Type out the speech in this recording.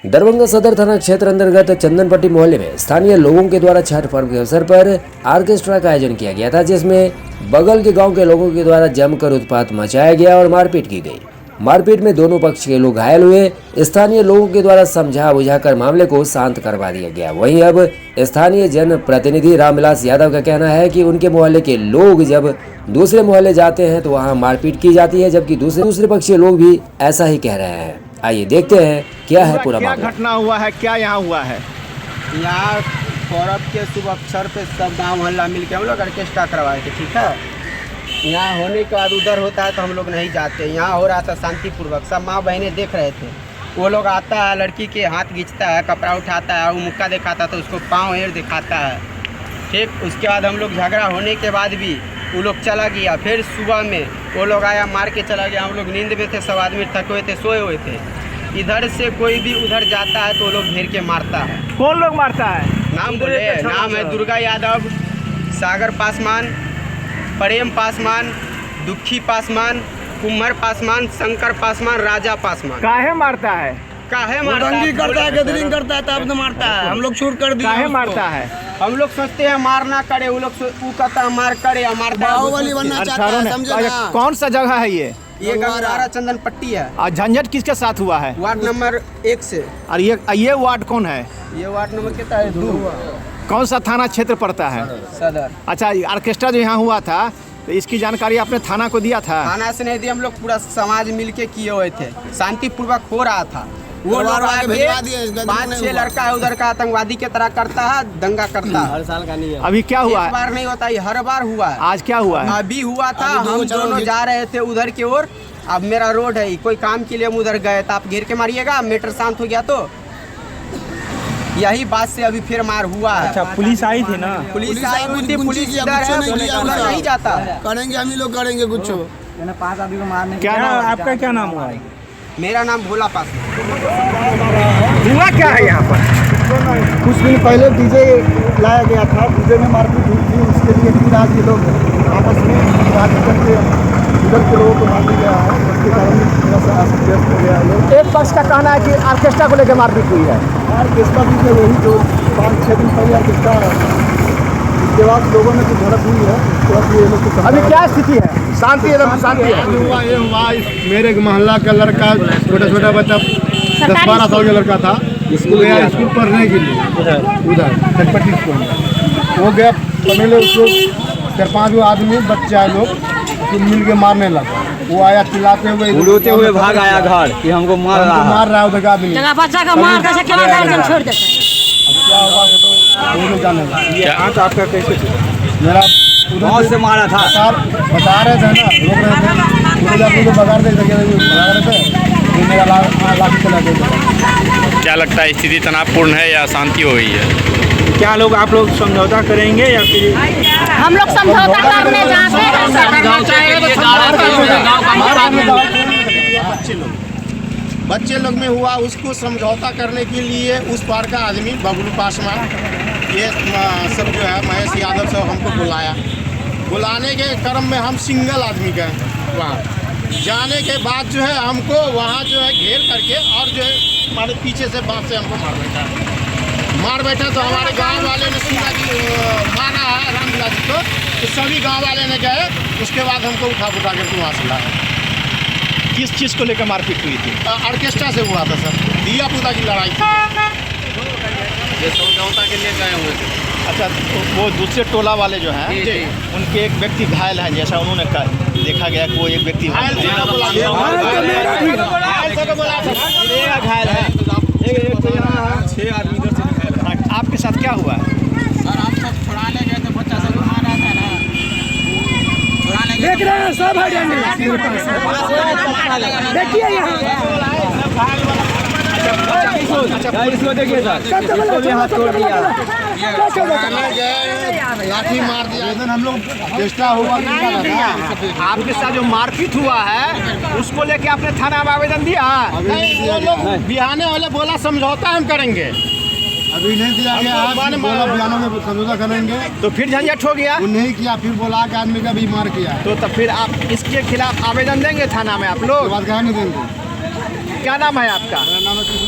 दरभंगा सदर थाना क्षेत्र अंतर्गत चंदनपट्टी मोहल्ले में स्थानीय लोगों के द्वारा छठ पर्व के अवसर पर ऑर्केस्ट्रा का आयोजन किया गया था, जिसमें बगल के गांव के लोगों के द्वारा जमकर उत्पात मचाया गया और मारपीट की गई। मारपीट में दोनों पक्ष के लोग घायल हुए। स्थानीय लोगों के द्वारा समझा बुझाकर मामले को शांत करवा दिया गया। वहीं अब स्थानीय जन प्रतिनिधि रामविलास यादव का कहना है कि उनके मोहल्ले के लोग जब दूसरे मोहल्ले जाते हैं तो वहां मारपीट की जाती है, जबकि दूसरे पक्ष के लोग भी ऐसा ही कह रहे हैं। आइए देखते हैं क्या है पूरा क्या मामला। घटना हुआ है, क्या यहाँ हुआ है? यहाँ पर्व के शुभ अवसर पे सब गांव मोहल्ला मिलके हम लोग ऑर्केस्ट्रा करवाए थे, ठीक है। यहाँ होने के बाद उधर होता है तो हम लोग नहीं जाते। यहाँ हो रहा था शांतिपूर्वक, सब माँ बहनें देख रहे थे। वो लोग आता है, लड़की के हाथ खींचता है, कपड़ा उठाता है, वो मुक्का दिखाता है तो उसको पाँव एड़ दिखाता है, ठीक। उसके बाद हम लोग झगड़ा होने के बाद भी वो लोग चला गया। फिर सुबह में वो लोग आया, मार के चला गया। हम लोग नींद में थे, सब आदमी थके हुए थे, सोए हुए थे। इधर से कोई भी उधर जाता है तो वो लोग घेर के मारता है। कौन लोग मारता है? नाम बोले, नाम है दुर्गा यादव, सागर पासवान, प्रेम पासवान, दुखी पासवान, कुम्हर पासवान, शंकर पासवान, राजा पासवान। काहे मारता है? काहे मारता है? करता है, गैदरिंग करता है तब तो मारता है। हम लोग छूट कर दिया। काहे मारता है? हम लोग सोचते हैं मार ना करे, वो लोग वो कहता है मार करे, मारता है। बाहुबली बनना चाहता है, समझे ना? कौन सा जगह है ये? ये गंगारा चंदनपट्टी है। और झंझट किसके साथ हुआ है? वार्ड नंबर 1 से। और ये वार्ड कौन है? ये वार्ड नंबर कितना है? 2। कौन सा थाना क्षेत्र पड़ता है? सदर। अच्छा, ऑर्केस्ट्रा जो यहाँ हुआ था तो इसकी जानकारी आपने थाना को दिया था? थाना से नहीं दिया, हम लोग पूरा समाज मिलके किए हुए थे। शांतिपूर्वक हो रहा था। वो लोग आके 5-6 लड़का है उधर का आतंकवादी के तरह करता है, दंगा करता है। हर साल का नहीं है। अभी क्या हुआ एक है? बार नहीं होता, ये हर बार हुआ है। आज क्या हुआ है? अभी हुआ था। हम दोनों जा रहे थे उधर की ओर। अब मेरा रोड है, कोई काम के लिए हम उधर गए तो आप घेर के मारिएगा। मैटर शांत हो गया तो यही बात से अभी फिर मार हुआ है। अच्छा, पुलिस आई थी ना? पुलिस आई हुई थी, पुलिस इधर है, पुलिस उधर नहीं जाता। करेंगे हम ही लोग करेंगे कुछ। 5 आदमी को मारने। क्या नाम आपका? क्या नाम हुआ? मेरा नाम भोला पासवान। हुआ क्या है यहाँ पर? कुछ दिन पहले डीजे लाया गया था, डीजे में मारपीट हुई थी। उसके लिए फिर आज ये लोग आपस में बात करके इधर के लोगों को मार दिया है। उसके कारण थोड़ा सा अस्त-व्यस्त हो गया है लोग। एक पक्ष का कहना है कि ऑर्केस्ट्रा को लेकर मारपीट हुई है। ऑर्केस्ट्रा भी जो वही जो 5-6 दिन पहले ऑर्केस्ट्रा, उसके बाद लोगों में कुछ झड़प हुई है। उसके बाद ये लोग को अभी क्या स्थिति है? शांति है, शांति है। ये हुआ मेरे मोहल्ला का लड़का, छोटा बच्चा 10-12 साल का लड़का था, स्कूल गया, स्कूल पढ़ने के लिए उधर चंदनपट्टी स्कूल में। वो गया पहले, उसको 4-5 आदमी बच्चा लोग मिल के मारने लगा। वो आया चिल्लाते हुए भाग आया घर कि हमको मार रहा है उधर का आदमी। बच्चा का मार कैसे क्या गार्जियन छोड़ देते हैं? क्या हुआ तो वो जाने ये आंख आपका कैसे? मेरा बहुत से मारा था। बता रहे थे ना, रोक रहे थे, पूरे आदमी को बगा रहे थे, मेरा लाठी चला गया। क्या लगता है स्थिति तनावपूर्ण है या शांति हो गई है? क्या आप लोग समझौता करेंगे या फिर? हम लोग समझौता करने जाते हैं। बच्चे लोग में हुआ, उसको समझौता करने के लिए उस पार का आदमी बबलू पासवान, ये सब जो है महेश यादव सब हमको बुलाने के क्रम में हम सिंगल आदमी गए वहाँ। जाने के बाद जो है हमको वहाँ जो है घेर करके और जो है हमारे पीछे से बात से हमको मार बैठा तो हमारे गांव वाले ने सुना कि मारा है रामविलास जी को, तो सभी गांव वाले ने गए। उसके बाद हमको उठा करके वहाँ से लाया। किस चीज़ को लेकर मारपीट हुई थी? ऑर्केस्ट्रा से हुआ था सर, दिया पूता की लड़ाई थी। ये समझौता के लिए गए हुए थे। अच्छा, तो वो दूसरे टोला वाले जो हैं उनके एक व्यक्ति घायल हैं, जैसा उन्होंने देखा गया कि वो एक व्यक्ति घायल है। आपके साथ क्या हुआ है? सर हम सब छुड़ाने गए थे, बच्चा सब मारा था ना, छुड़ाने गए। देख रहे हैं सब देखिए यहाँ इसको देखिए सर, हाथ तोड़ दिया, लाठी मार दिया। हम लोग चेष्टा हुआ। आपके साथ जो मारपीट हुआ है उसको लेके आपने थाना में आवेदन दिया? वो लोग बिहाने वाले बोला समझौता हम करेंगे, अभी नहीं दिया गया। बोला बयानों में समझौता करेंगे, तो फिर झंझट हो गया। वो नहीं किया, फिर बोला कि आदमी का भी मार किया। तो तब फिर आप इसके खिलाफ आवेदन देंगे थाना में आप लोग? बात कहा नहीं देंगे। क्या नाम है आपका? मेरा नाम है कृष्ण।